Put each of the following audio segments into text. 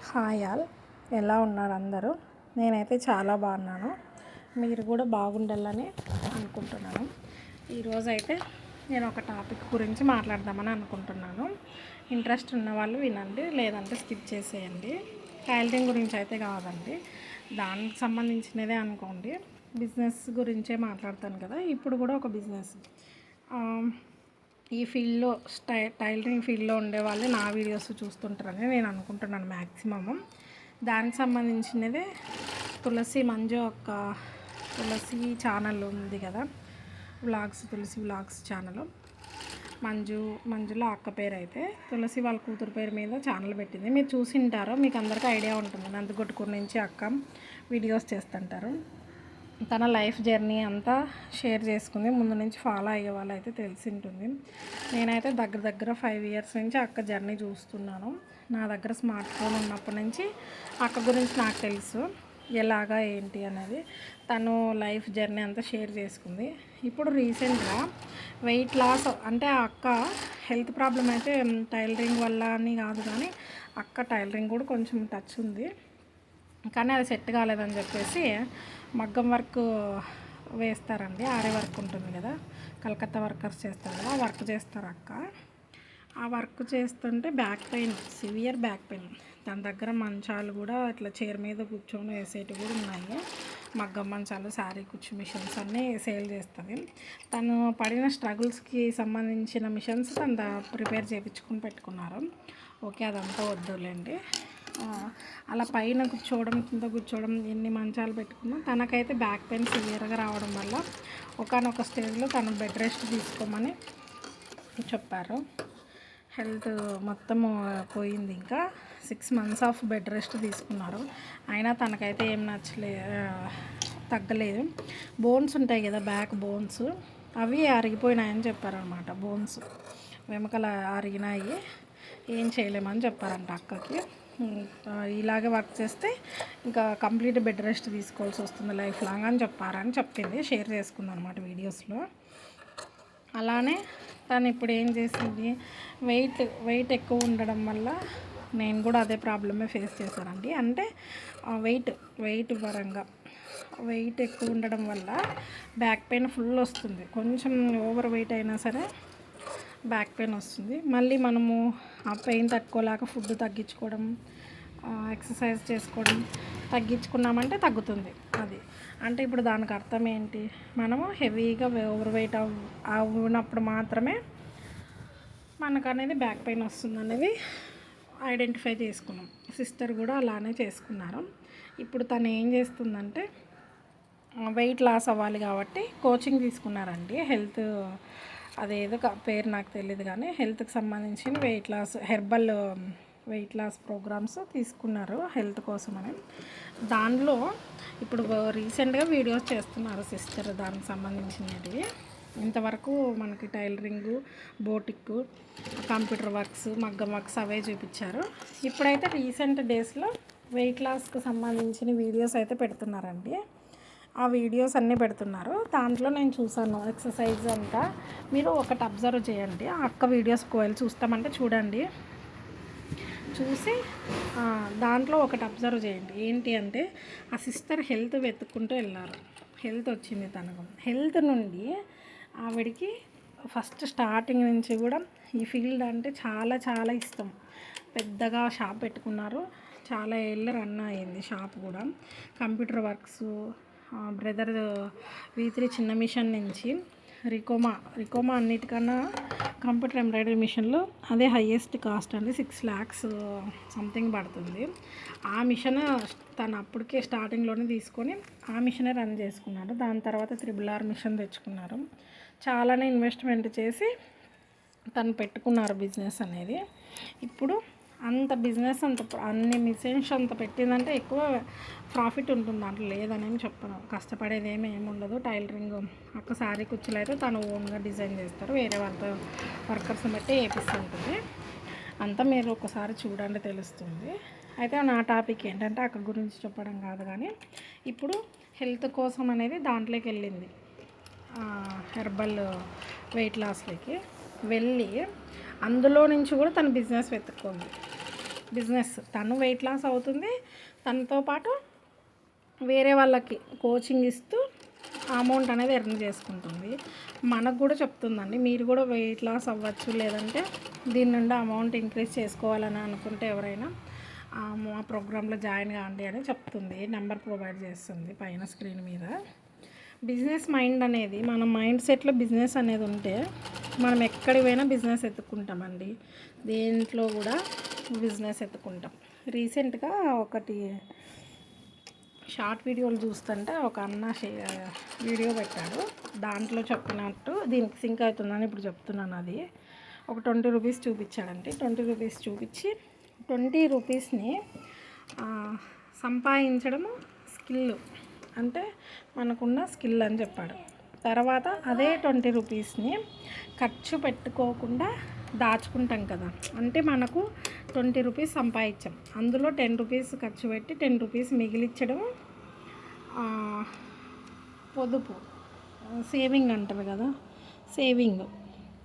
Hi all, ఎలా ఉన్నారు అందరూ? నేనైతే చాలా బాగున్నాను. మీరు కూడా బాగుండాలని అనుకుంటున్నాను. ఈరోజైతే నేను ఒక టాపిక్ గురించి మాట్లాడదామని అనుకుంటున్నాను. ఇంట్రెస్ట్ ఉన్న వాళ్ళు వినండి, లేదంటే స్కిప్ చేసేయండి. టైలరింగ్ గురించి అయితే కాదండి, దానికి సంబంధించినదే అనుకోండి. బిజినెస్ గురించే మాట్లాడతాను కదా. ఇప్పుడు కూడా ఒక బిజినెస్, ఈ ఫీల్డ్లో టైలరింగ్ ఫీల్డ్లో ఉండేవాళ్ళు నా వీడియోస్ చూస్తుంటారని నేను అనుకుంటున్నాను మ్యాక్సిమము. దానికి సంబంధించినదే తులసి మంజు ఒక తులసి ఛానల్ ఉంది కదా, తులసి వ్లాగ్స్ ఛానల్. మంజులో అక్క పేరు అయితే తులసి వాళ్ళ కూతురు పేరు మీద ఛానల్ పెట్టింది. మీరు చూసింటారో, మీకు అందరికీ ఐడియా ఉంటుంది. నందికొట్కూరు నుంచి అక్క వీడియోస్ చేస్తుంటారు. తన లైఫ్ జర్నీ అంతా షేర్ చేసుకుంది. ముందు నుంచి ఫాలో అయ్యే వాళ్ళు అయితే తెలిసి ఉంటుంది. నేనైతే దగ్గర 5 ఇయర్స్ నుంచి అక్క జర్నీ చూస్తున్నాను. నా దగ్గర స్మార్ట్ ఫోన్ ఉన్నప్పటి నుంచి అక్క గురించి నాకు తెలుసు, ఎలాగా ఏంటి అనేది. తను లైఫ్ జర్నీ అంతా షేర్ చేసుకుంది. ఇప్పుడు రీసెంట్గా వెయిట్ లాస్, అంటే ఆ అక్క హెల్త్ ప్రాబ్లం అయితే టైలరింగ్ వల్ల అని కాదు, కానీ అక్క టైలరింగ్ కూడా కొంచెం టచ్ ఉంది, కానీ అది సెట్ కాలేదని చెప్పేసి మగ్గం వర్క్ వేస్తారండి. ఆరే వర్క్ ఉంటుంది కదా, కలకత్తా వర్కర్స్ చేస్తారు కదా, ఆ వర్క్ చేస్తారు అక్క. ఆ వర్క్ చేస్తుంటే back pain, severe back pain. దాని దగ్గర మంచాలు కూడా ఇట్లా చైర్ మీద కూర్చొని వేసేటివి కూడా ఉన్నాయి. మగ్గం మంచాలు, శారీ కుచ్చు మిషన్స్ అన్నీ సేల్ చేస్తుంది. తను పడిన స్ట్రగుల్స్కి సంబంధించిన మిషన్స్ తను ప్రిపేర్ చేయించుకుని పెట్టుకున్నారు. ఓకే, అదంతా వద్దులేండి. అలా పైన కూర్చోవడం, కింద కూర్చోవడం, ఎన్ని మంచాలు పెట్టుకున్నా తనకైతే బ్యాక్ పెయిన్ సివియర్గా రావడం వల్ల ఒకానొక స్టేజ్లో తను బెడ్ రెస్ట్ తీసుకోమని చెప్పారు. హెల్త్ మొత్తము పోయింది. ఇంకా 6 months ఆఫ్ బెడ్ రెస్ట్ తీసుకున్నారు. అయినా తనకైతే ఏం తగ్గలేదు. బోన్స్ ఉంటాయి కదా, బ్యాక్ బోన్స్, అవి అరిగిపోయినాయని చెప్పారనమాట. బోన్స్ వెనకాల అరిగినాయి, ఏం చేయలేమని చెప్పారంట అక్కకి. ఇలాగే వర్క్ చేస్తే ఇంకా కంప్లీట్ బెడ్ రెస్ట్ తీసుకోవాల్సి వస్తుంది లైఫ్ లాంగ్ అని చెప్పారని చెప్పింది, షేర్ చేసుకుంది అనమాట వీడియోస్లో. అలానే తను ఇప్పుడు ఏం చేసింది, వెయిట్ ఎక్కువ ఉండడం వల్ల, నేను కూడా అదే ప్రాబ్లమే ఫేస్ చేశానండి. అంటే వెయిట్ పరంగా వెయిట్ ఎక్కువ ఉండడం వల్ల బ్యాక్ పెయిన్ ఫుల్ వస్తుంది. కొంచెం ఓవర్ వెయిట్ అయినా సరే బ్యాక్ పెయిన్ వస్తుంది. మళ్ళీ మనము ఆ పెయిన్ తట్టుకోలేక ఫుడ్ తగ్గించుకోవడం, ఎక్సర్సైజ్ చేసుకోవడం, తగ్గించుకున్నామంటే తగ్గుతుంది. అది అంటే ఇప్పుడు దానికి అర్థం ఏంటి, మనము హెవీగా ఓవర్ వెయిట్ అవునప్పుడు మాత్రమే మనకు అనేది బ్యాక్ పెయిన్ వస్తుంది అనేది ఐడెంటిఫై చేసుకున్నాం. సిస్టర్ కూడా అలానే చేసుకున్నారు. ఇప్పుడు తను ఏం చేస్తుందంటే, వెయిట్ లాస్ అవ్వాలి కాబట్టి కోచింగ్ తీసుకున్నారండి. హెల్త్, అదేదో పేరు నాకు తెలియదు, కానీ హెల్త్కి సంబంధించిన హెర్బల్ వెయిట్ లాస్ ప్రోగ్రామ్స్ తీసుకున్నారు హెల్త్ కోసమని. దానిలో ఇప్పుడు రీసెంట్గా వీడియోస్ చేస్తున్నారు సిస్టర్ దానికి సంబంధించినవి. ఇంతవరకు మనకి టైలరింగు, బోటిక్, కంప్యూటర్ వర్క్స్, మగ్గం వర్క్స్ అవే చూపించారు. ఇప్పుడైతే రీసెంట్ డేస్లో వెయిట్ లాస్కి సంబంధించిన వీడియోస్ అయితే పెడుతున్నారండి. ఆ వీడియోస్ అన్నీ పెడుతున్నారు. దాంట్లో నేను చూసాను ఎక్సర్సైజ్ అంతా. మీరు ఒకటి అబ్జర్వ్ చేయండి, ఆ అక్క వీడియోస్ ఒకవేళ చూస్తామంటే చూడండి, చూసి దాంట్లో ఒకటి అబ్జర్వ్ చేయండి. ఏంటి అంటే, ఆ సిస్టర్ హెల్త్ వెతుక్కుంటూ వెళ్ళారు. హెల్త్ వచ్చింది తనకు. హెల్త్ నుండి ఆవిడికి ఫస్ట్ స్టార్టింగ్ నుంచి కూడా ఈ ఫీల్డ్ అంటే చాలా చాలా ఇష్టం. పెద్దగా షాప్ పెట్టుకున్నారు, చాలా ఏళ్ళు రన్ అయ్యింది షాప్ కూడా. కంప్యూటర్ వర్క్స్, బ్రదర్ V3 చిన్న మిషన్ నుంచి రికోమా అన్నిటికన్నా కంప్యూటర్ ఎంబ్రాయిడరీ మిషన్లో అదే హైయెస్ట్ కాస్ట్ అండి. 6 lakhs సంథింగ్ పడుతుంది. ఆ మిషన్ తను అప్పటికే స్టార్టింగ్లోనే తీసుకొని ఆ మిషనే రన్ చేసుకున్నాడు. దాని తర్వాత RRR మిషన్ తెచ్చుకున్నారు. చాలానే ఇన్వెస్ట్మెంట్ చేసి తను పెట్టుకున్నారు బిజినెస్ అనేది. ఇప్పుడు అంత బిజినెస్ అన్ని మిషన్స్ అంత పెట్టిందంటే ఎక్కువ ప్రాఫిట్ ఉంటుంది దాంట్లో, లేదనేమి చెప్పను. కష్టపడేది ఏమి ఉండదు. టైలరింగ్ అక్క శారీ కుచ్చులు అయితే తను ఓన్గా డిజైన్ చేస్తారు, వేరే వాళ్ళతో వర్కర్స్ని బట్టి వేపిస్తుంటుంది. అంతా మీరు ఒకసారి చూడండి, తెలుస్తుంది. అయితే నా టాపిక్ ఏంటంటే అక్క గురించి చెప్పడం కాదు, కానీ ఇప్పుడు హెల్త్ కోసం అనేది దాంట్లోకి వెళ్ళింది. హెర్బల్ వెయిట్ లాస్లోకి వెళ్ళి అందులో నుంచి కూడా తన బిజినెస్ వెతుక్కుంది. బిజినెస్. తను వెయిట్ లాస్ అవుతుంది, తనతో పాటు వేరే వాళ్ళకి కోచింగ్ ఇస్తూ అమౌంట్ అనేది ఎర్న్ చేసుకుంటుంది. మనకు కూడా చెప్తుందండి, మీరు కూడా వెయిట్ లాస్ అవ్వచ్చు, లేదంటే దీని నుండి అమౌంట్ ఇంక్రీజ్ చేసుకోవాలని అనుకుంటే ఎవరైనా మా ప్రోగ్రాంలో జాయిన్ కాండి అని చెప్తుంది. నెంబర్ ప్రొవైడ్ చేస్తుంది పైన స్క్రీన్ మీద. బిజినెస్ మైండ్ అనేది, మన మైండ్ సెట్లో బిజినెస్ అనేది ఉంటే మనం ఎక్కడికి పోయినా బిజినెస్ ఎత్తుక్కుంటామండి. దేంట్లో కూడా బిజినెస్ ఎత్తుకుంటాం. రీసెంట్గా ఒకటి షార్ట్ వీడియోలు చూస్తుంటే ఒక అన్న వీడియో పెట్టాడు. దాంట్లో చెప్పినట్టు దీనికి సింక్ అవుతుందని ఇప్పుడు చెప్తున్నాను. అది ఒక 20 రూపీస్ చూపించాడంటే 20 రూపీస్ చూపించి 20 రూపీస్ని సంపాదించడము స్కిల్, అంటే మనకున్న స్కిల్ అని చెప్పాడు. తర్వాత అదే 20 రూపీస్ని ఖర్చు పెట్టుకోకుండా దాచుకుంటాం కదా, అంటే మనకు 20 రూపీస్ సంపాదించాం, అందులో 10 రూపీస్ ఖర్చు పెట్టి 10 రూపీస్ మిగిలించడం పొదుపు, సేవింగ్ అంటారు కదా, సేవింగ్.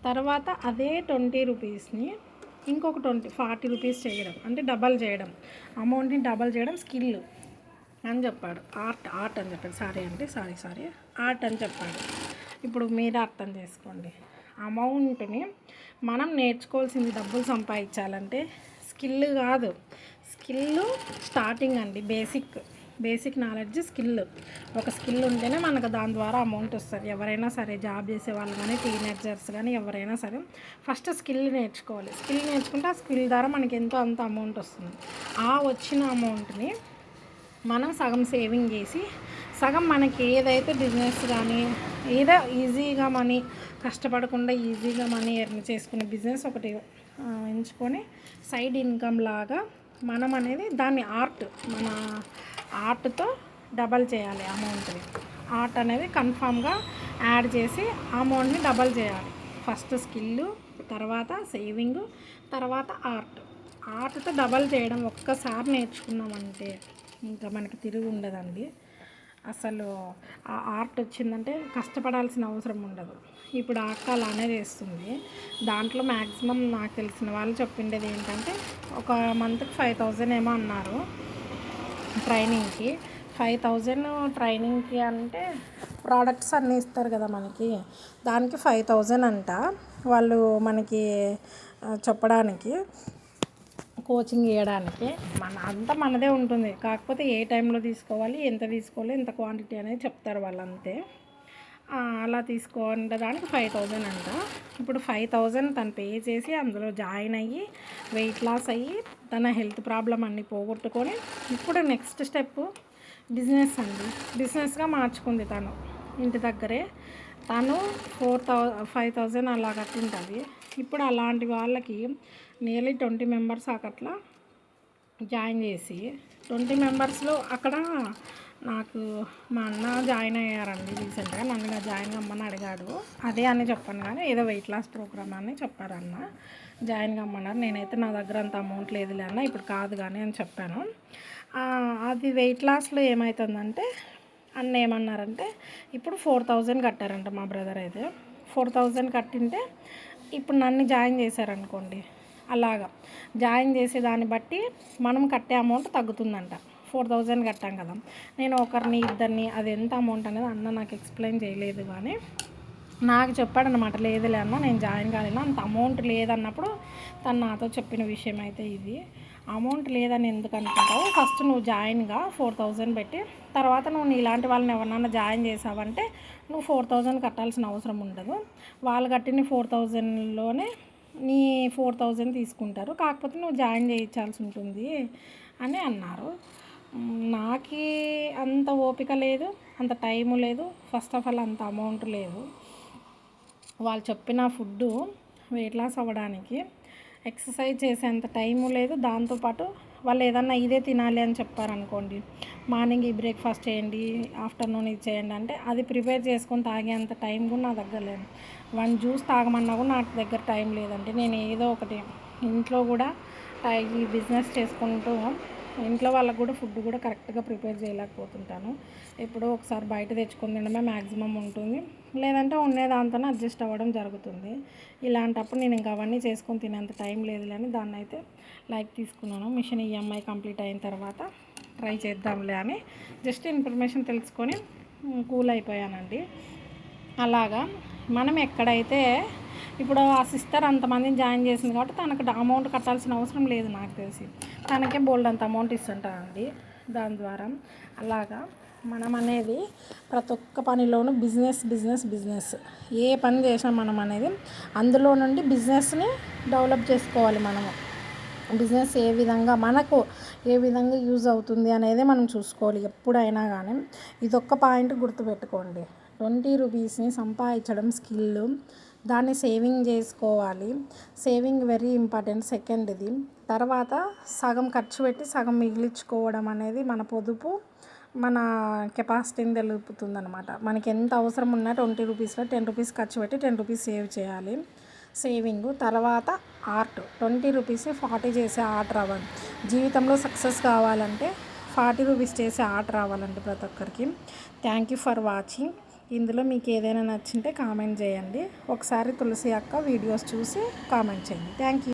తర్వాత అదే 20 రూపీస్ని ఇంకొక 40 రూపీస్ చేయడం, అంటే డబల్ చేయడం, అమౌంట్ని డబల్ చేయడం స్కిల్ అని చెప్పాడు. ఆర్ట్ అని చెప్పాడు. సారీ ఆర్ట్ అని చెప్పాడు. ఇప్పుడు మీరే అర్థం చేసుకోండి. అమౌంట్ని మనం నేర్చుకోవాల్సింది, డబ్బులు సంపాదించాలంటే స్కిల్ కాదు, స్కిల్ స్టార్టింగ్ అండి, బేసిక్ నాలెడ్జ్ స్కిల్. ఒక స్కిల్ ఉంటేనే మనకు దాని ద్వారా అమౌంట్ వస్తుంది. ఎవరైనా సరే, జాబ్ చేసే వాళ్ళు కానీ, టీనేజర్స్ కానీ, ఎవరైనా సరే ఫస్ట్ స్కిల్ నేర్చుకోవాలి. స్కిల్ నేర్చుకుంటే ఆ స్కిల్ ద్వారా మనకి ఎంతో అంత అమౌంట్ వస్తుంది. ఆ వచ్చిన అమౌంట్ని మనం సగం సేవింగ్ చేసి, సగం మనకి ఏదైతే బిజినెస్ కానీ, ఏదో ఈజీగా మనీ, కష్టపడకుండా ఈజీగా మనీ ఎర్న్ చేసుకునే బిజినెస్ ఒకటి ఎంచుకొని సైడ్ ఇన్కమ్ లాగా మనం అనేది దాన్ని మన ఆర్ట్తో డబల్ చేయాలి అమౌంట్ని. ఆర్ట్ అనేది కన్ఫామ్గా యాడ్ చేసి అమౌంట్ని డబల్ చేయాలి. ఫస్ట్ స్కిల్, తర్వాత సేవింగ్, తర్వాత ఆర్ట్తో డబల్ చేయడం ఒక్కసారి నేర్చుకున్నామంటే ఇంకా మనకి తిరిగి ఉండదండి. అసలు ఆ ఆర్ట్ వచ్చిందంటే కష్టపడాల్సిన అవసరం ఉండదు. ఇప్పుడు అక్క అలానే చేస్తుంది. దాంట్లో మ్యాక్సిమం నాకు తెలిసిన వాళ్ళు చెప్పిండేది ఏంటంటే, ఒక మంత్కి 5,000 ఏమో అన్నారు ట్రైనింగ్కి. 5,000 ట్రైనింగ్కి అంటే ప్రోడక్ట్స్ అన్నీ ఇస్తారు కదా మనకి, దానికి 5,000 అంట వాళ్ళు మనకి చెప్పడానికి, కోచింగ్ ఇవ్వడానికి. మనదే ఉంటుంది, కాకపోతే ఏ టైంలో తీసుకోవాలి, ఎంత తీసుకోవాలి, ఎంత క్వాంటిటీ అనేది చెప్తారు వాళ్ళు, అంతే. అలా తీసుకోవాలంటే దానికి 5,000 అంట. ఇప్పుడు 5,000 తను పే చేసి అందులో జాయిన్ అయ్యి వెయిట్ లాస్ అయ్యి తన హెల్త్ ప్రాబ్లం అన్నీ పోగొట్టుకొని ఇప్పుడు నెక్స్ట్ స్టెప్ బిజినెస్ అండి. బిజినెస్గా మార్చుకుంది తను. ఇంటి దగ్గరే తను 5,000 అలా కట్టింటుంది. ఇప్పుడు అలాంటి వాళ్ళకి నియర్లీ 20 మెంబర్స్ అట్లా జాయిన్ చేసి, 20 మెంబర్స్లో అక్కడ నాకు మా అన్న జాయిన్ అయ్యారండి రీసెంట్గా. నన్ను జాయిన్ అమ్మని అడిగాడు. అదే అని చెప్పాను, కానీ ఏదో వెయిట్ లాస్ ప్రోగ్రామ్ అని చెప్పారు అన్న, జాయిన్ అమ్మన్నారు. నేనైతే నా దగ్గర అంత అమౌంట్ లేదులే అన్న, ఇప్పుడు కాదు కానీ అని చెప్పాను. అది వెయిట్ లాస్లో ఏమవుతుందంటే, అన్న ఏమన్నారంటే, ఇప్పుడు 4,000 కట్టారంట మా బ్రదర్ అయితే. 4,000 కట్టింటే ఇప్పుడు నన్ను జాయిన్ చేశారనుకోండి, అలాగా జాయిన్ చేసే దాన్ని బట్టి మనం కట్టే అమౌంట్ తగ్గుతుందంట. 4,000 కట్టాం కదా, నేను ఒకరిని ఇద్దరిని, అది ఎంత అమౌంట్ అనేది అన్న నాకు ఎక్స్ప్లెయిన్ చేయలేదు, కానీ నాకు చెప్పాడనమాట. లేదులే అన్న, నేను జాయిన్ కాలేను, అంత అమౌంట్ లేదన్నప్పుడు తను నాతో చెప్పిన విషయం అయితే ఇది. అమౌంట్ లేదని ఎందుకు అనుకుంటావు, ఫస్ట్ నువ్వు జాయిన్గా 4,000 పెట్టి, తర్వాత నువ్వు ఇలాంటి వాళ్ళని ఎవరినైనా జాయిన్ చేసావంటే నువ్వు 4,000 కట్టాల్సిన అవసరం ఉండదు. వాళ్ళు కట్టిన 4,000లోనే నీ 4,000 తీసుకుంటారు, కాకపోతే నువ్వు జాయిన్ చేయించాల్సి ఉంటుంది అని అన్నారు. నాకు అంత ఓపిక లేదు, అంత టైము లేదు, ఫస్ట్ ఆఫ్ ఆల్ అంత అమౌంట్ లేదు. వాళ్ళు చెప్పిన ఫుడ్డు వెయిట్ లాస్ అవ్వడానికి ఎక్సర్సైజ్ చేసేంత టైము లేదు. దాంతోపాటు వాళ్ళు ఏదన్నా ఇదే తినాలి అని చెప్పారనుకోండి, మార్నింగ్ ఈ బ్రేక్ఫాస్ట్ చేయండి, ఆఫ్టర్నూన్ ఇది చేయండి అంటే అది ప్రిపేర్ చేసుకొని తాగేంత టైం కూడా నా దగ్గర లేదు. వన్ జ్యూస్ తాగమన్నా కూడా నాకు దగ్గర టైం లేదంటే, నేను ఏదో ఒకటి ఇంట్లో కూడా ఈ బిజినెస్ చేసుకుంటూ ఇంట్లో వాళ్ళకు కూడా ఫుడ్ కూడా కరెక్ట్గా ప్రిపేర్ చేయలేకపోతుంటాను. ఎప్పుడో ఒకసారి బయట తెచ్చుకొని తినడమే మ్యాక్సిమం ఉంటుంది, లేదంటే ఉండే దాంతోనే అడ్జస్ట్ అవ్వడం జరుగుతుంది. ఇలాంటప్పుడు నేను ఇంకా అవన్నీ చేసుకొని తినేంత టైం లేదులే అని దాన్ని అయితే లైక్ తీసుకున్నాను. మిషన్ ఈఎంఐ కంప్లీట్ అయిన తర్వాత ట్రై చేద్దాంలే అని జస్ట్ ఇన్ఫర్మేషన్ తెలుసుకొని కూల్ అయిపోయానండి. అలాగా మనం ఎక్కడైతే ఇప్పుడు ఆ సిస్టర్ అంతమందిని జాయిన్ చేసింది కాబట్టి తనకు అమౌంట్ కట్టాల్సిన అవసరం లేదు నాకు తెలిసి. తనకే బోల్డ్ అంత అమౌంట్ ఇస్తుంటానండి దాని ద్వారా. అలాగా మనం అనేది ప్రతి ఒక్క పనిలోనూ బిజినెస్ ఏ పని చేసినా మనం అనేది అందులో నుండి బిజినెస్ని డెవలప్ చేసుకోవాలి. మనము బిజినెస్ మనకు ఏ విధంగా యూజ్ అవుతుంది అనేది మనం చూసుకోవాలి ఎప్పుడైనా కానీ. ఇదొక్క పాయింట్ గుర్తుపెట్టుకోండి, 20 రూపీస్ని సంపాదించడం స్కిల్, దాన్ని సేవింగ్ చేసుకోవాలి. సేవింగ్ వెరీ ఇంపార్టెంట్ సెకండ్ది. తర్వాత సగం ఖర్చు పెట్టి సగం మిగిలించుకోవడం అనేది మన పొదుపు, మన కెపాసిటీని తెలుపుతుందనమాట. మనకి ఎంత అవసరం ఉన్నా 20 రూపీస్లో 10 రూపీస్ ఖర్చు పెట్టి 10 రూపీస్ సేవ్ చేయాలి. సేవింగ్ తర్వాత ఆర్ట్, 20 రూపీస్ని 40 చేసే ఆర్ట్ రావాలి. జీవితంలో సక్సెస్ కావాలంటే 40 రూపీస్ చేసే ఆర్ట్ రావాలండి ప్రతి ఒక్కరికి. Thank you for watching. ఇందులో మీకు ఏదైనా నచ్చింటే కామెంట్ చేయండి. ఒకసారి తులసి అక్క వీడియోస్ చూసి కామెంట్ చేయండి. Thank you.